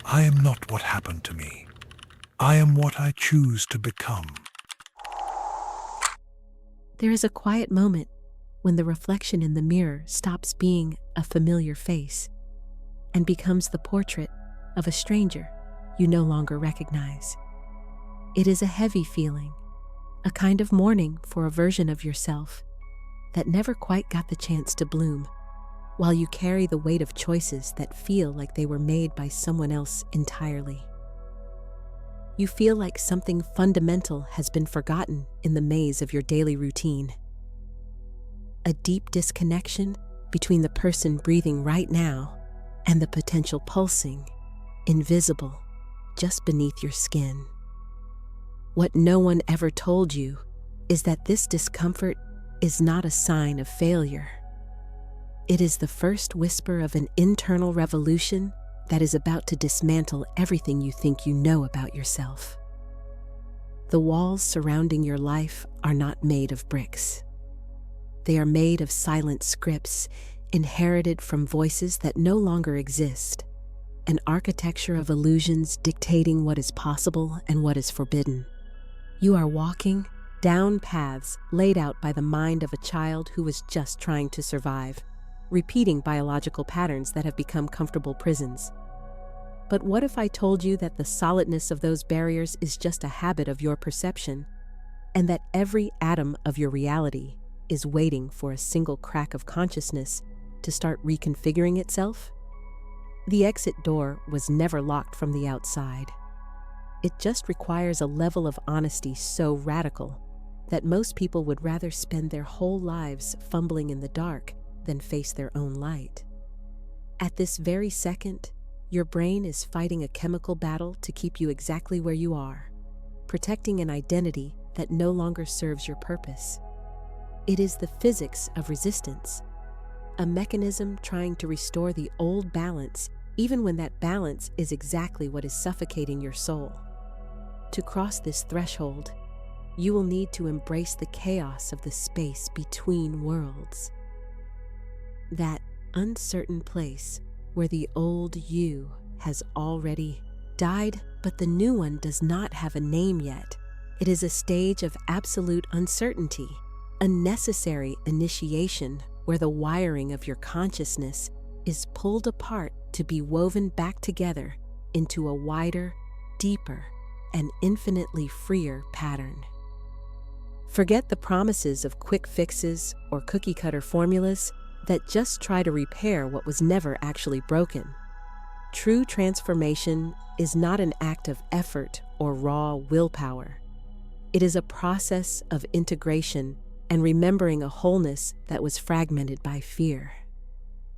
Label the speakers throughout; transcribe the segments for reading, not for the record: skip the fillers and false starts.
Speaker 1: I am not what happened to me. I am what I choose to become.
Speaker 2: There is a quiet moment when the reflection in the mirror stops being a familiar face and becomes the portrait of a stranger you no longer recognize. It is a heavy feeling, a kind of mourning for a version of yourself that never quite got the chance to bloom, while you carry the weight of choices that feel like they were made by someone else entirely. You feel like something fundamental has been forgotten in the maze of your daily routine. A deep disconnection between the person breathing right now and the potential pulsing, invisible, just beneath your skin. What no one ever told you is that this discomfort is not a sign of failure. It is the first whisper of an internal revolution that is about to dismantle everything you think you know about yourself. The walls surrounding your life are not made of bricks. They are made of silent scripts inherited from voices that no longer exist, an architecture of illusions dictating what is possible and what is forbidden. You are walking down paths laid out by the mind of a child who was just trying to survive, repeating biological patterns that have become comfortable prisons. But what if I told you that the solidness of those barriers is just a habit of your perception, and that every atom of your reality is waiting for a single crack of consciousness to start reconfiguring itself? The exit door was never locked from the outside. It just requires a level of honesty so radical that most people would rather spend their whole lives fumbling in the dark than face their own light. At this very second, your brain is fighting a chemical battle to keep you exactly where you are, protecting an identity that no longer serves your purpose. It is the physics of resistance, a mechanism trying to restore the old balance even when that balance is exactly what is suffocating your soul. To cross this threshold, you will need to embrace the chaos of the space between worlds. That uncertain place where the old you has already died, but the new one does not have a name yet. It is a stage of absolute uncertainty, a necessary initiation where the wiring of your consciousness is pulled apart to be woven back together into a wider, deeper, and infinitely freer pattern. Forget the promises of quick fixes or cookie-cutter formulas that just try to repair what was never actually broken. True transformation is not an act of effort or raw willpower. It is a process of integration and remembering a wholeness that was fragmented by fear.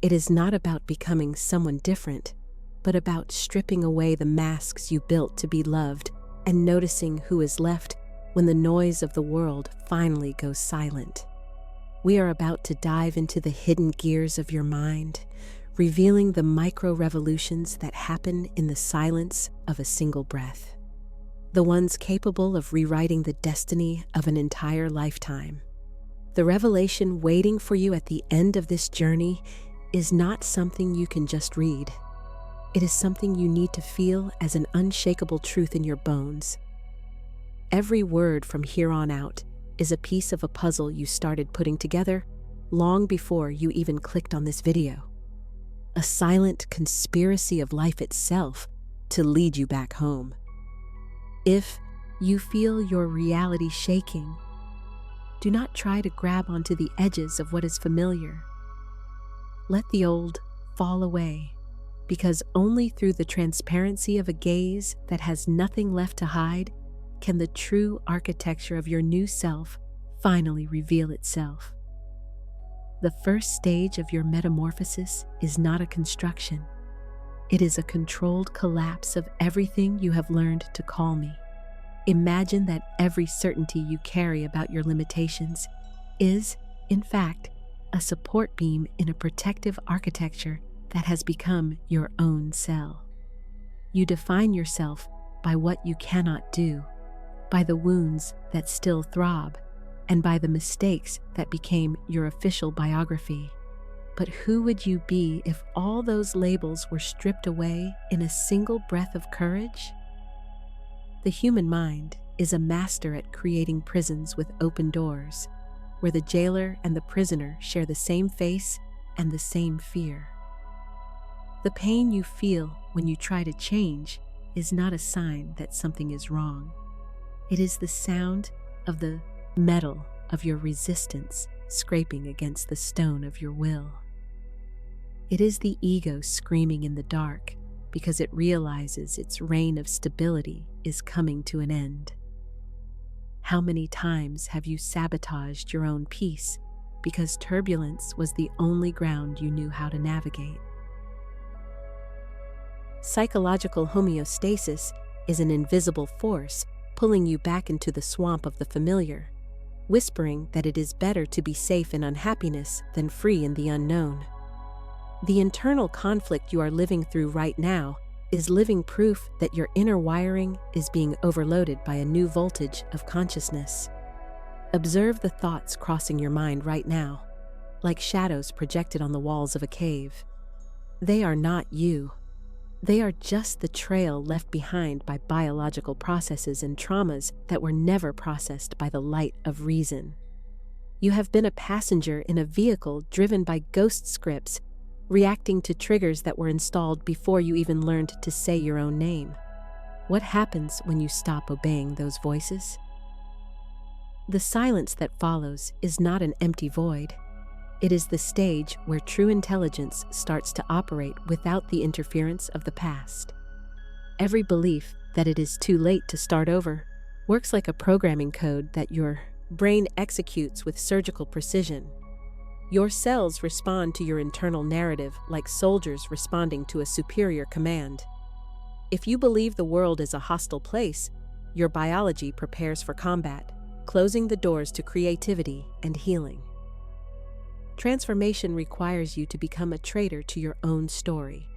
Speaker 2: It is not about becoming someone different, but about stripping away the masks you built to be loved and noticing who is left when the noise of the world finally goes silent. We are about to dive into the hidden gears of your mind, revealing the micro-revolutions that happen in the silence of a single breath. The ones capable of rewriting the destiny of an entire lifetime. The revelation waiting for you at the end of this journey is not something you can just read. It is something you need to feel as an unshakable truth in your bones. Every word from here on out is a piece of a puzzle you started putting together long before you even clicked on this video. A silent conspiracy of life itself to lead you back home. If you feel your reality shaking, do not try to grab onto the edges of what is familiar. Let the old fall away, because only through the transparency of a gaze that has nothing left to hide can the true architecture of your new self finally reveal itself. The first stage of your metamorphosis is not a construction. It is a controlled collapse of everything you have learned to call me. Imagine that every certainty you carry about your limitations is, in fact, a support beam in a protective architecture that has become your own cell. You define yourself by what you cannot do, by the wounds that still throb, and by the mistakes that became your official biography. But who would you be if all those labels were stripped away in a single breath of courage? The human mind is a master at creating prisons with open doors, where the jailer and the prisoner share the same face and the same fear. The pain you feel when you try to change is not a sign that something is wrong. It is the sound of the metal of your resistance scraping against the stone of your will. It is the ego screaming in the dark because it realizes its reign of stability is coming to an end. How many times have you sabotaged your own peace because turbulence was the only ground you knew how to navigate? Psychological homeostasis is an invisible force pulling you back into the swamp of the familiar, whispering that it is better to be safe in unhappiness than free in the unknown. The internal conflict you are living through right now is living proof that your inner wiring is being overloaded by a new voltage of consciousness. Observe the thoughts crossing your mind right now, like shadows projected on the walls of a cave. They are not you. They are just the trail left behind by biological processes and traumas that were never processed by the light of reason. You have been a passenger in a vehicle driven by ghost scripts, reacting to triggers that were installed before you even learned to say your own name. What happens when you stop obeying those voices? The silence that follows is not an empty void. It is the stage where true intelligence starts to operate without the interference of the past. Every belief that it is too late to start over works like a programming code that your brain executes with surgical precision. Your cells respond to your internal narrative like soldiers responding to a superior command. If you believe the world is a hostile place, your biology prepares for combat, closing the doors to creativity and healing. Transformation requires you to become a traitor to your own story,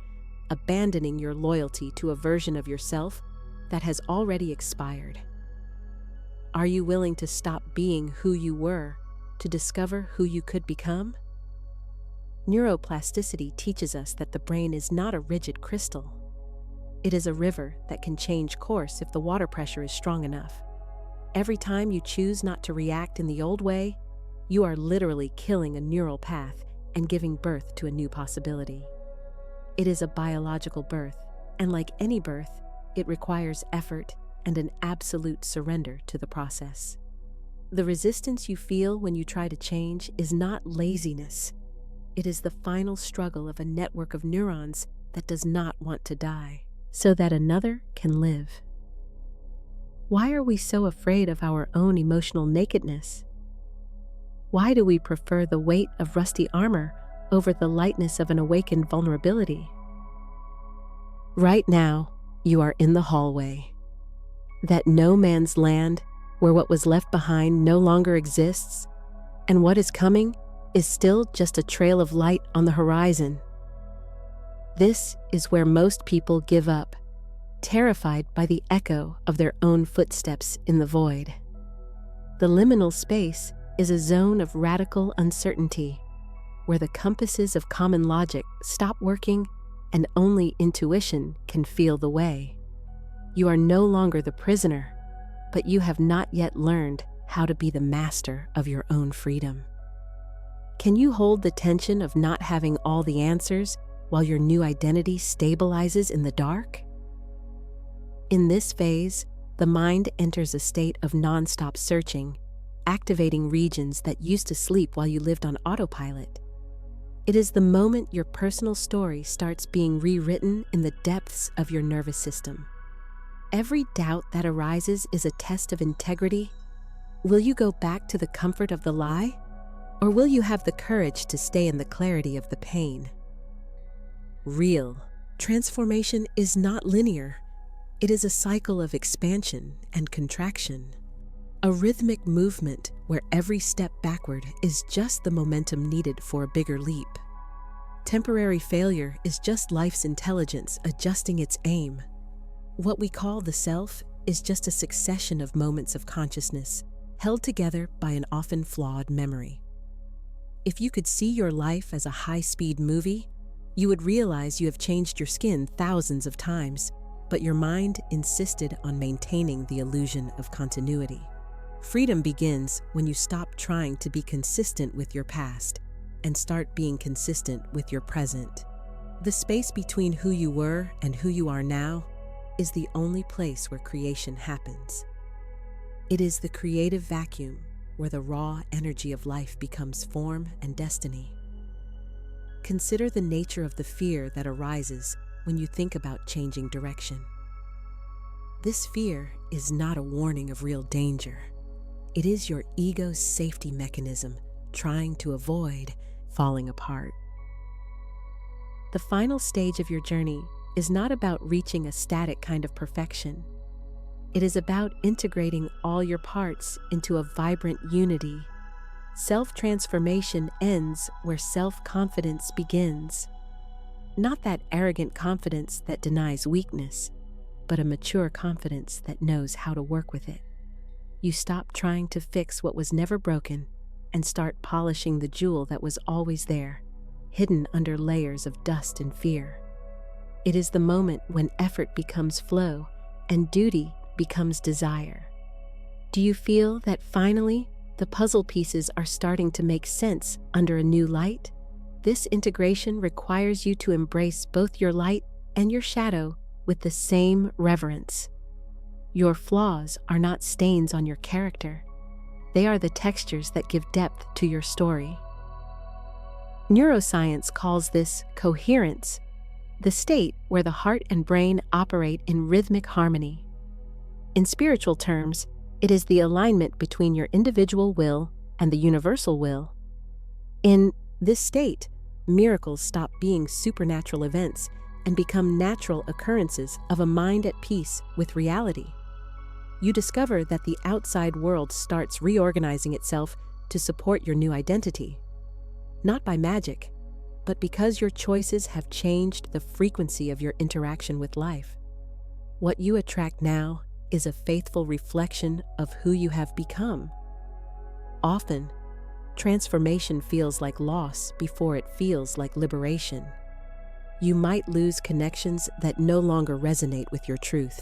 Speaker 2: abandoning your loyalty to a version of yourself that has already expired. Are you willing to stop being who you were to discover who you could become? Neuroplasticity teaches us that the brain is not a rigid crystal. It is a river that can change course if the water pressure is strong enough. Every time you choose not to react in the old way, you are literally killing a neural path and giving birth to a new possibility. It is a biological birth, and like any birth, it requires effort and an absolute surrender to the process. The resistance you feel when you try to change is not laziness. It is the final struggle of a network of neurons that does not want to die, so that another can live. Why are we so afraid of our own emotional nakedness? Why do we prefer the weight of rusty armor over the lightness of an awakened vulnerability? Right now, you are in the hallway. That no man's land where what was left behind no longer exists, and what is coming is still just a trail of light on the horizon. This is where most people give up, terrified by the echo of their own footsteps in the void. The liminal space is a zone of radical uncertainty, where the compasses of common logic stop working and only intuition can feel the way. You are no longer the prisoner, but you have not yet learned how to be the master of your own freedom. Can you hold the tension of not having all the answers while your new identity stabilizes in the dark? In this phase, the mind enters a state of nonstop searching, activating regions that used to sleep while you lived on autopilot. It is the moment your personal story starts being rewritten in the depths of your nervous system. Every doubt that arises is a test of integrity. Will you go back to the comfort of the lie? Or will you have the courage to stay in the clarity of the pain? Real transformation is not linear. It is a cycle of expansion and contraction. A rhythmic movement where every step backward is just the momentum needed for a bigger leap. Temporary failure is just life's intelligence adjusting its aim. What we call the self is just a succession of moments of consciousness held together by an often flawed memory. If you could see your life as a high-speed movie, you would realize you have changed your skin thousands of times, but your mind insisted on maintaining the illusion of continuity. Freedom begins when you stop trying to be consistent with your past and start being consistent with your present. The space between who you were and who you are now is the only place where creation happens. It is the creative vacuum where the raw energy of life becomes form and destiny. Consider the nature of the fear that arises when you think about changing direction. This fear is not a warning of real danger. It is your ego's safety mechanism trying to avoid falling apart. The final stage of your journey is not about reaching a static kind of perfection. It is about integrating all your parts into a vibrant unity. Self-transformation ends where self-confidence begins. Not that arrogant confidence that denies weakness, but a mature confidence that knows how to work with it. You stop trying to fix what was never broken and start polishing the jewel that was always there, hidden under layers of dust and fear. It is the moment when effort becomes flow and duty becomes desire. Do you feel that finally the puzzle pieces are starting to make sense under a new light? This integration requires you to embrace both your light and your shadow with the same reverence. Your flaws are not stains on your character. They are the textures that give depth to your story. Neuroscience calls this coherence, the state where the heart and brain operate in rhythmic harmony. In spiritual terms, it is the alignment between your individual will and the universal will. In this state, miracles stop being supernatural events and become natural occurrences of a mind at peace with reality. You discover that the outside world starts reorganizing itself to support your new identity. Not by magic, but because your choices have changed the frequency of your interaction with life. What you attract now is a faithful reflection of who you have become. Often, transformation feels like loss before it feels like liberation. You might lose connections that no longer resonate with your truth,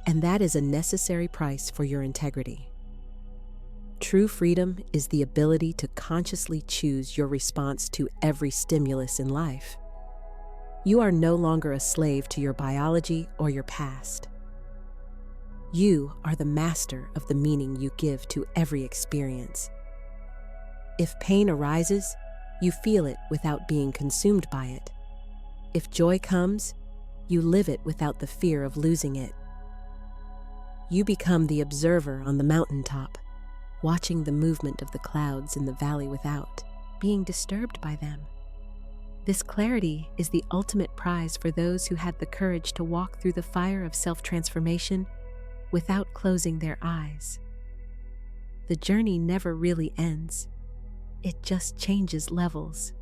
Speaker 2: and that is a necessary price for your integrity. True freedom is the ability to consciously choose your response to every stimulus in life. You are no longer a slave to your biology or your past. You are the master of the meaning you give to every experience. If pain arises, you feel it without being consumed by it. If joy comes, you live it without the fear of losing it. You become the observer on the mountaintop, watching the movement of the clouds in the valley without being disturbed by them. This clarity is the ultimate prize for those who had the courage to walk through the fire of self-transformation without closing their eyes. The journey never really ends. It just changes levels.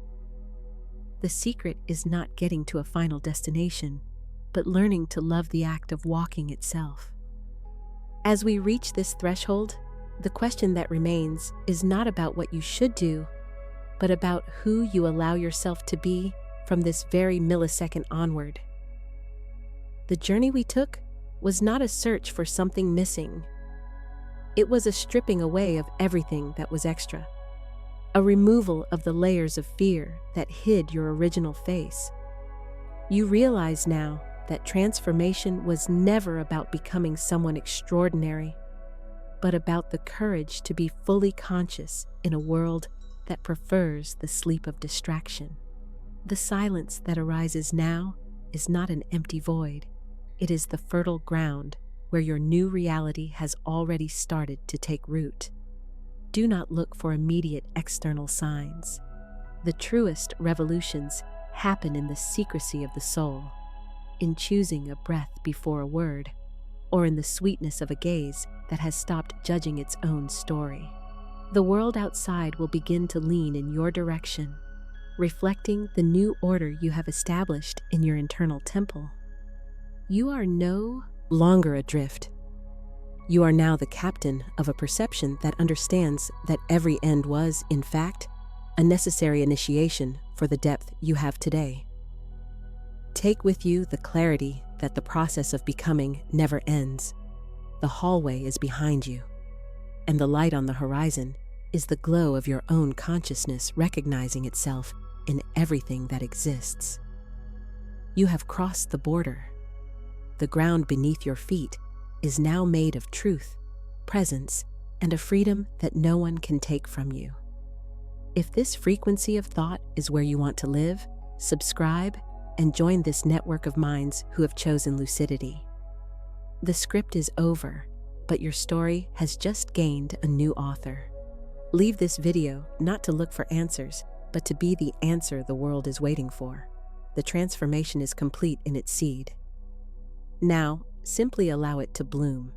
Speaker 2: The secret is not getting to a final destination, but learning to love the act of walking itself. As we reach this threshold, the question that remains is not about what you should do, but about who you allow yourself to be from this very millisecond onward. The journey we took was not a search for something missing. It was a stripping away of everything that was extra, a removal of the layers of fear that hid your original face. You realize now that transformation was never about becoming someone extraordinary, but about the courage to be fully conscious in a world that prefers the sleep of distraction. The silence that arises now is not an empty void. It is the fertile ground where your new reality has already started to take root. Do not look for immediate external signs. The truest revolutions happen in the secrecy of the soul, in choosing a breath before a word, or in the sweetness of a gaze that has stopped judging its own story. The world outside will begin to lean in your direction, reflecting the new order you have established in your internal temple. You are no longer adrift. You are now the captain of a perception that understands that every end was, in fact, a necessary initiation for the depth you have today. Take with you the clarity that the process of becoming never ends. The hallway is behind you, and the light on the horizon is the glow of your own consciousness recognizing itself in everything that exists. You have crossed the border. The ground beneath your feet is now made of truth, presence, and a freedom that no one can take from you. If this frequency of thought is where you want to live, subscribe and join this network of minds who have chosen lucidity. The script is over, but your story has just gained a new author. Leave this video not to look for answers, but to be the answer the world is waiting for. The transformation is complete in its seed. Now, simply allow it to bloom.